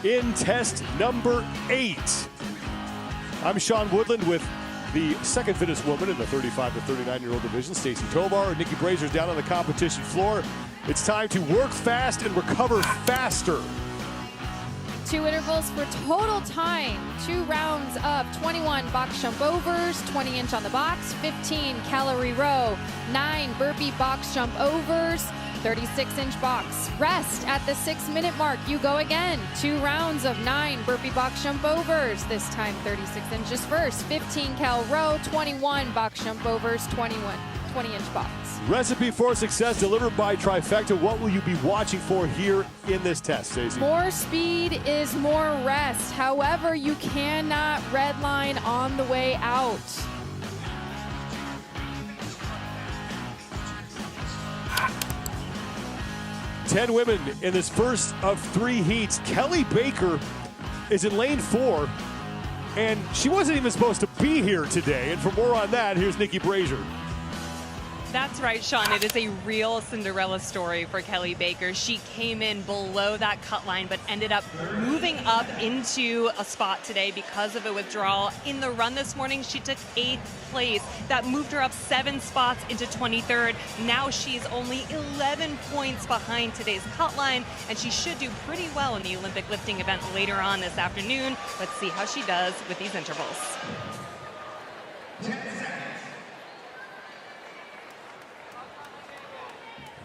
in test number 8. I'm Sean Woodland with the second fittest woman in the 35 to 39-year-old division, Stacy Tovar. Nikki Brazier's down on the competition floor. It's time to work fast and recover faster. 2 intervals for total time. 2 rounds of 21 box jump overs, 20-inch on the box, 15 calorie row, 9 burpee box jump overs, 36-inch box. Rest at the 6-minute mark. You go again. 2 rounds of 9 burpee box jump overs. This time 36 inches first. 15 cal row, 21 box jump overs, 20-inch box. Recipe for success delivered by Trifecta. What will you be watching for here in this test, Stacey? More speed is more rest. However, you cannot redline on the way out. Ten women in this first of 3 heats. Kelly Baker is in lane 4, and she wasn't even supposed to be here today. And for more on that, here's Nikki Brazier. That's right, Sean. It is a real Cinderella story for Kelly Baker. She came in below that cut line, but ended up moving up into a spot today because of a withdrawal. In the run this morning, she took 8th place. That moved her up 7 spots into 23rd. Now she's only 11 points behind today's cut line, and she should do pretty well in the Olympic lifting event later on this afternoon. Let's see how she does with these intervals.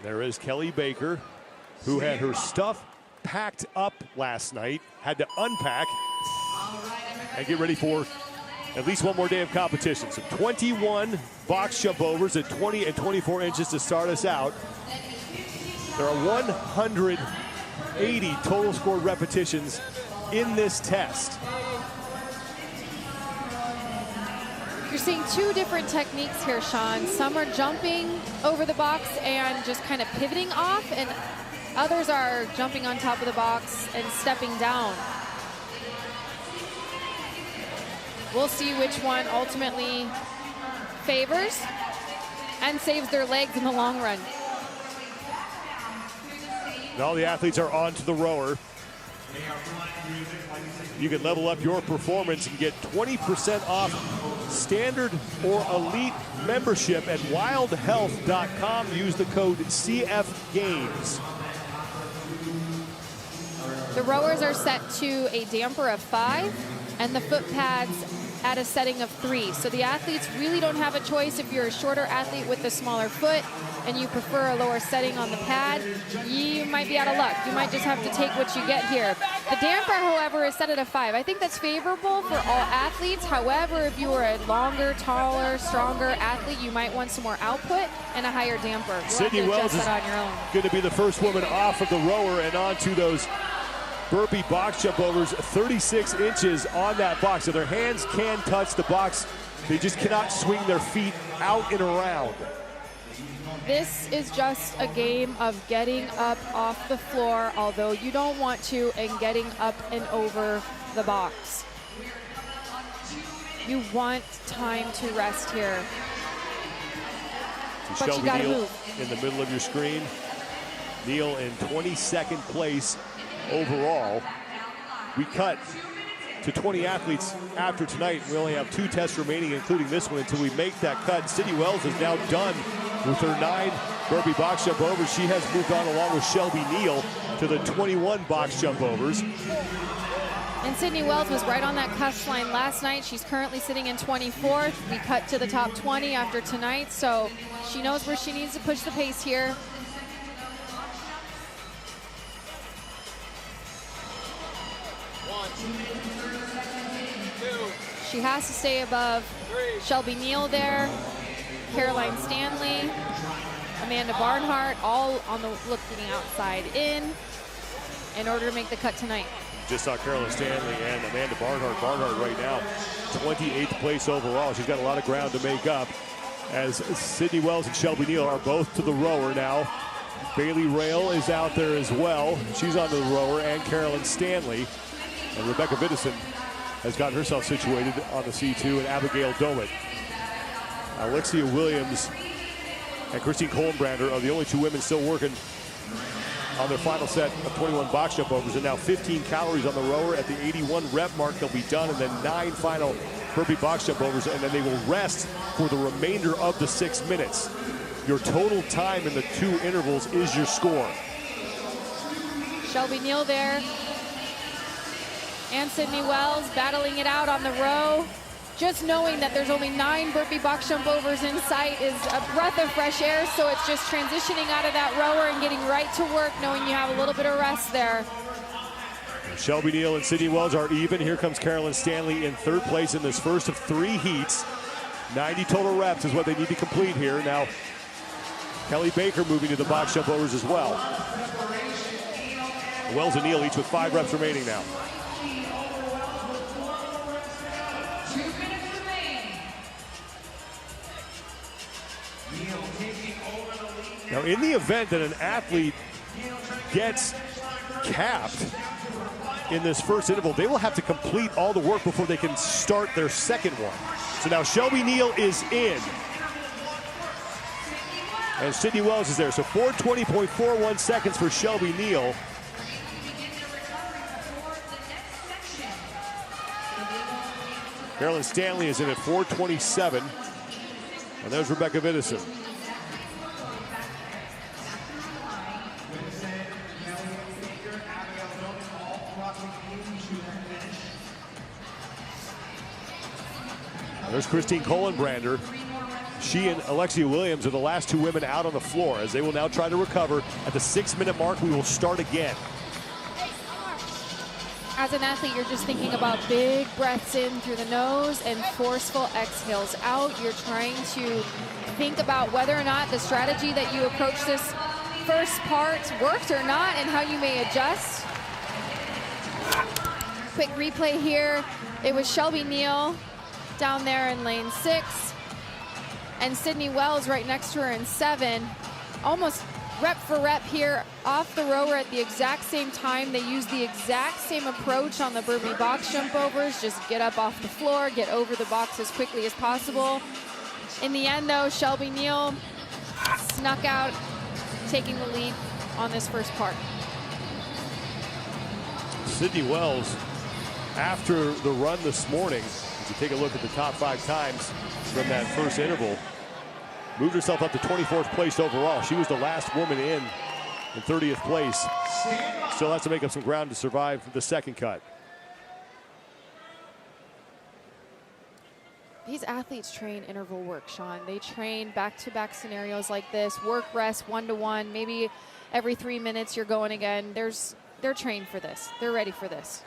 There is Kelly Baker, who had her stuff packed up last night, had to unpack and get ready for at least one more day of competition. So 21 box jump overs at 20 and 24 inches to start us out. There are 180 total scored repetitions in this test. You're seeing 2 different techniques here, Sean. Some are jumping over the box and just kind of pivoting off, and others are jumping on top of the box and stepping down. We'll see which one ultimately favors and saves their legs in the long run. Now the athletes are on to the rower. You can level up your performance and get 20% off standard or elite membership at wildhealth.com. Use the code CFGAMES. The rowers are set to a damper of 5 and the foot pads at a setting of 3. So the athletes really don't have a choice. If you're a shorter athlete with a smaller foot and you prefer a lower setting on the pad, you might be out of luck. You might just have to take what you get here. The damper, however, is set at a 5. I think that's favorable for all athletes. However, if you are a longer, taller, stronger athlete, you might want some more output and a higher damper. Sydney Wells is going to be the first woman off of the rower and onto those burpee box jump overs, 36 inches on that box. So their hands can touch the box. They just cannot swing their feet out and around. This is just a game of getting up off the floor, although you don't want to, and getting up and over the box. You want time to rest here. But Shelby you gotta Neal move. in the middle of your screen. Neal in 22nd place overall. We cut to 20 athletes after tonight. We only have 2 tests remaining, including this one, until we make that cut. Sydney Wells is now done with her 9 burpee box jump overs. She has moved on along with Shelby Neal to the 21 box jump overs. And Sydney Wells was right on that cusp line last night. She's currently sitting in 24th. We cut to the top 20 after tonight, so she knows where she needs to push the pace here. She has to stay above Shelby Neal there, Caroline Stanley, Amanda Barnhart, all on the looking outside in order to make the cut tonight. Just saw Caroline Stanley and Amanda Barnhart. Barnhart right now, 28th place overall. She's got a lot of ground to make up, as Sydney Wells and Shelby Neal are both to the rower now. Bailey Rail is out there as well. She's on the rower, and Caroline Stanley. And Rebecca Vidison has gotten herself situated on the C2, and Abigail Domit. Alexia Williams and Christine Kohlenbrander are the only 2 women still working on their final set of 21 box jump overs, and now 15 calories on the rower. At the 81 rep mark, they'll be done, and then 9 final burpee box jump overs, and then they will rest for the remainder of the 6 minutes. Your total time in the 2 intervals is your score. Shelby Neal there, and Sydney Wells battling it out on the row. Just knowing that there's only 9 burpee box jump overs in sight is a breath of fresh air, so it's just transitioning out of that rower and getting right to work, knowing you have a little bit of rest there. Shelby Neal and Sydney Wells are even. Here comes Carolyn Stanley in 3rd place in this first of 3 heats. 90 total reps is what they need to complete here. Now, Kelly Baker moving to the box jump overs as well. Wells and Neal each with 5 reps remaining now. Now, in the event that an athlete gets capped in this first interval, they will have to complete all the work before they can start their second one. So now Shelby Neal is in. And Sydney Wells is there. So 4:20.41 seconds for Shelby Neal. Carolyn Stanley is in at 4:27. And there's Rebecca Vidison. There's Christine Kohlenbrander. She and Alexia Williams are the last 2 women out on the floor as they will now try to recover. At the 6-minute mark, we will start again. As an athlete, you're just thinking about big breaths in through the nose and forceful exhales out. You're trying to think about whether or not the strategy that you approach this first part worked or not and how you may adjust. Quick replay here. It was Shelby Neal down there in lane 6, and Sydney Wells right next to her in 7. Almost rep for rep here off the rower at the exact same time. They use the exact same approach on the burpee box jump overs. Just get up off the floor, get over the box as quickly as possible. In the end, though, Shelby Neal snuck out, taking the lead on this first part. Sydney Wells, after the run this morning, if you take a look at the top 5 times from that first interval, moved herself up to 24th place overall. She was the last woman in 30th place. Still has to make up some ground to survive the second cut. These athletes train interval work, Sean. They train back-to-back scenarios like this, work, rest, 1-to-1, maybe every 3 minutes you're going again. They're trained for this. They're ready for this.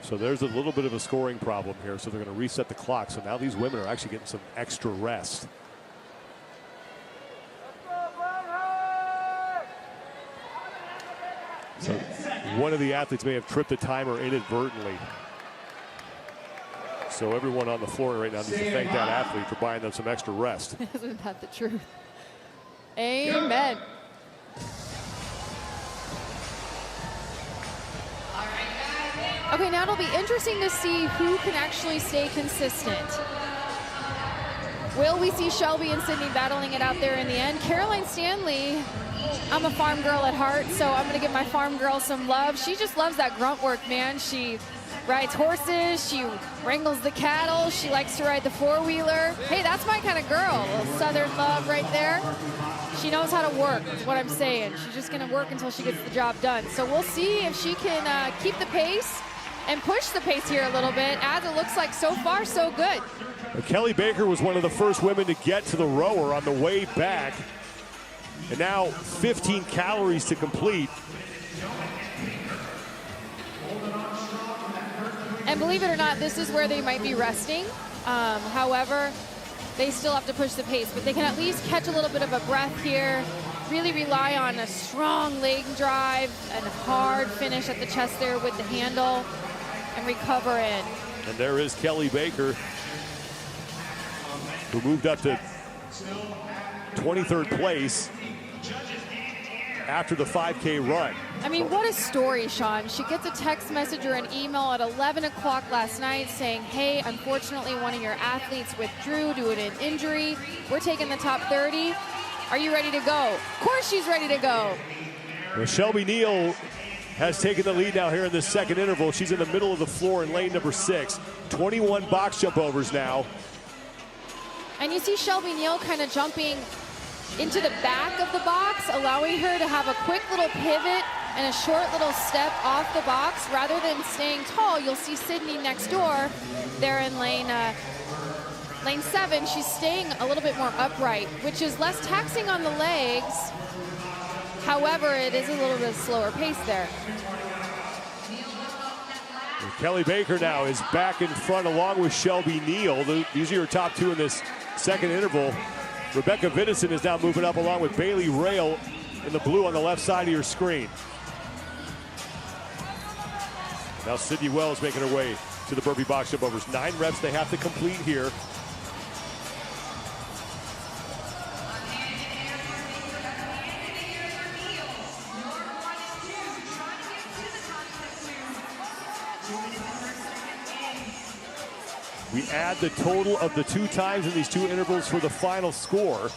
So there's a little bit of a scoring problem here, so they're going to reset the clock. So now these women are actually getting some extra rest. So one of the athletes may have tripped the timer inadvertently. So everyone on the floor right now needs to thank that athlete for buying them some extra rest. Isn't that the truth? Amen. Okay, now it'll be interesting to see who can actually stay consistent. Will we see Shelby and Sydney battling it out there in the end? Caroline Stanley, I'm a farm girl at heart, so I'm going to give my farm girl some love. She just loves that grunt work, man. She rides horses, she wrangles the cattle, she likes to ride the 4-wheeler. Hey, that's my kind of girl, a little southern love right there. She knows how to work, is what I'm saying. She's just going to work until she gets the job done. So we'll see if she can keep the pace and push the pace here a little bit, as it looks like so far so good. Kelly Baker was one of the first women to get to the rower on the way back. And now 15 calories to complete. And believe it or not, this is where they might be resting. However, they still have to push the pace, but they can at least catch a little bit of a breath here. Really rely on a strong leg drive and a hard finish at the chest there with the handle and recover in. And there is Kelly Baker, who moved up to 23rd place after the 5K run. I mean, what a story, Sean. She gets a text message or an email at 11 o'clock last night saying, hey, unfortunately, one of your athletes withdrew due to an injury. We're taking the top 30. Are you ready to go? Of course she's ready to go. Well, Shelby Neal has taken the lead now here in this second interval. She's in the middle of the floor in lane number 6. 21 box jump overs now. And you see Shelby Neal kind of jumping into the back of the box, allowing her to have a quick little pivot and a short little step off the box rather than staying tall. You'll see Sydney next door there in lane 7. She's staying a little bit more upright, which is less taxing on the legs. However, it is a little bit slower pace there. And Kelly Baker now is back in front along with Shelby Neal. These are your top 2 in this second interval. Rebecca Vidison is now moving up along with Bailey Rail in the blue on the left side of your screen. Now Sydney Wells making her way to the burpee box jump overs. 9 reps they have to complete here. We add the total of the 2 times in these 2 intervals for the final score.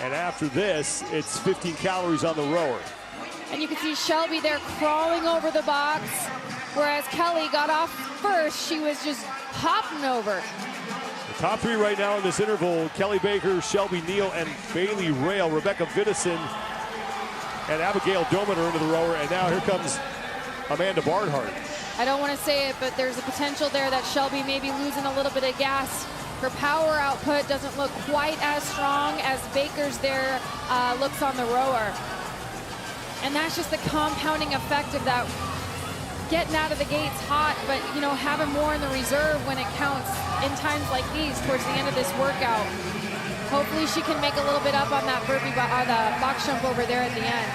And after this, it's 15 calories on the rower. And you can see Shelby there crawling over the box, whereas Kelly got off first. She was just hopping over. The top 3 right now in this interval, Kelly Baker, Shelby Neal, and Bailey Rail. Rebecca Vidison and Abigail Doman are into the rower. And now here comes Amanda Barnhart. I don't want to say it, but there's a potential there that Shelby may be losing a little bit of gas. Her power output doesn't look quite as strong as Baker's there looks on the rower. And that's just the compounding effect of that getting out of the gates hot, but you know, having more in the reserve when it counts in times like these towards the end of this workout. Hopefully she can make a little bit up on that burpee, the box jump over there at the end.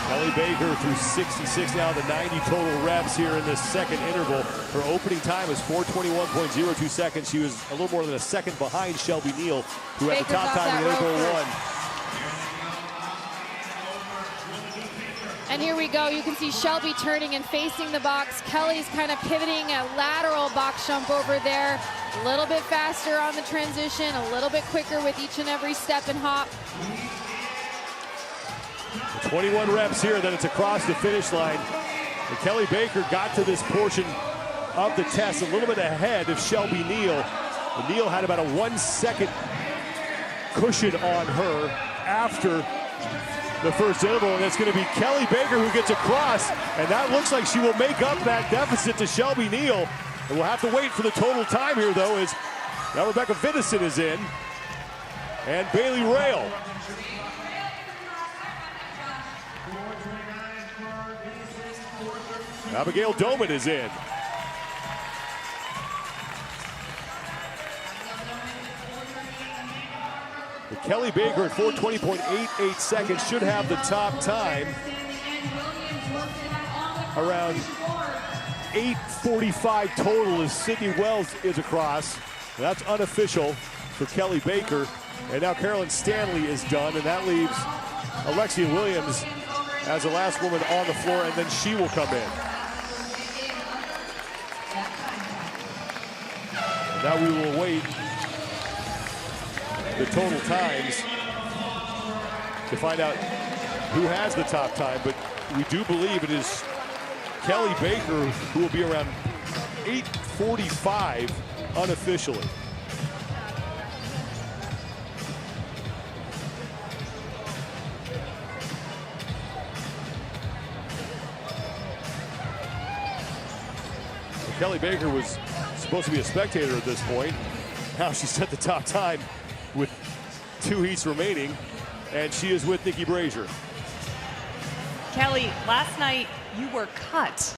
Kelly Baker through 66 now, the 90 total reps here in this second interval. Her opening time is 4:21.02 seconds. She was a little more than a second behind Shelby Neal, who had the top time in interval 1. And here we go. You can see Shelby turning and facing the box. Kelly's kind of pivoting a lateral box jump over there. A little bit faster on the transition, a little bit quicker with each and every step and hop. 21 reps here, then it's across the finish line. And Kelly Baker got to this portion of the test a little bit ahead of Shelby Neal. And Neal had about a 1 second cushion on her after the first interval, and it's going to be Kelly Baker who gets across, and that looks like she will make up that deficit to Shelby Neal. And we'll have to wait for the total time here, though, as now Rebecca Vidison is in, and Bailey Rail. Abigail Doman is in. But Kelly Baker at 4:20.88 seconds should have the top time. Around 8:45 total as Sydney Wells is across. That's unofficial for Kelly Baker. And now Carolyn Stanley is done, and that leaves Alexia Williams as the last woman on the floor, and then she will come in. And now we will await the total times to find out who has the top time, but we do believe it is Kelly Baker who will be around 8:45 unofficially. Kelly Baker was supposed to be a spectator at this point. Now she's set the top time with 2 heats remaining, and she is with Nikki Brazier. Kelly, last night you were cut.